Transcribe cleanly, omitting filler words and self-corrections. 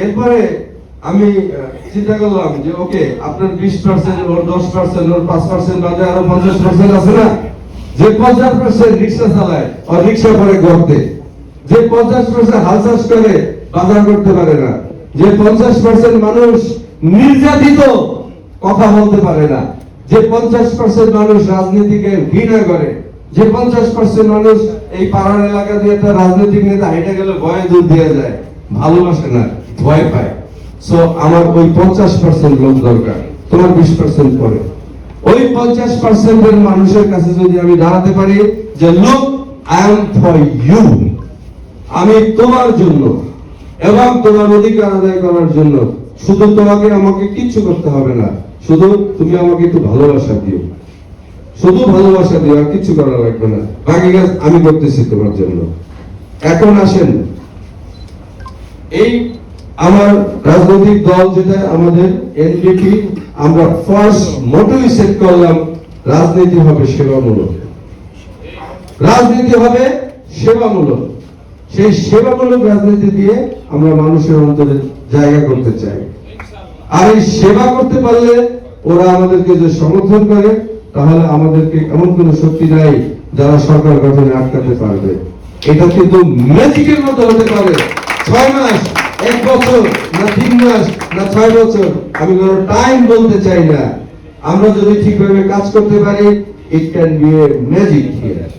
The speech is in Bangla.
এরপরে আমি চিন্তা করলাম যে ওকে আপনার 20% ওর 10% ওর 5% বাদে আরো 50% আছে না, যে 50% রিক্সা চালায় আর রিক্সা করে গর্তে, যে 50% হাল চাষ করে বাজার করতে পারে না, যে 50% মানুষ নির্যাতিত কথা বলতে পারে না, যে 50% মানুষ রাজনীতিকে ঘৃণা করে, যে 50% মানুষ এই পাড়ার এলাকা দিয়ে একটা রাজনৈতিক নেতা হেঁটে গেলে ভয়ে দূর দিয়ে যায়, ভালোবাসে না, ভয় পায়। সো আমার ওই 50% লোক দরকার, তোমার 20% পরে। ওই 50% এর মানুষের কাছে যদি আমি দাঁড়াতে পারি যে লোক আই এম ফর ইউ, আমি তোমার জন্য এবং তোমার অধিকার আদায় করার জন্য, শুধু তোমাকে আমাকে কিচ্ছু করতে হবে না, শুধু তুমি আমাকে একটু ভালোবাসা দিও, শুধু ভালোবাসা দিও, আর কিছু করা লাগবে না, বাকি কাজ আমি করতেছি তোমার জন্য। এখন আসেন, এই আমার রাজনৈতিক দল যেটা আমাদের এনডিপি, আমরা ফার্স্ট মোটোই সেট করলাম রাজনীতি হবে সেবামূলক, রাজনীতি হবে সেবামূলক। সেই সেবামূলক রাজনীতি দিয়ে আমরা মানুষের অন্তরে জায়গা করতে চাই। আর এই সেবা করতে পারলে ওরা আমাদেরকে যে সমর্থন করে, তাহলে আমাদেরকে এমন কোন শক্তি নাই যারা সরকার গঠনে আটকাতে পারবে। এটা কিন্তু ম্যাজিকের মতো হতে পারে, 6 মাস, 1 বছর, না 3 মাস, না 6 বছর, আমি কোনো টাইম বলতে চাই না। আমরা যদি ঠিকভাবে কাজ করতে পারি, it can B a magic here.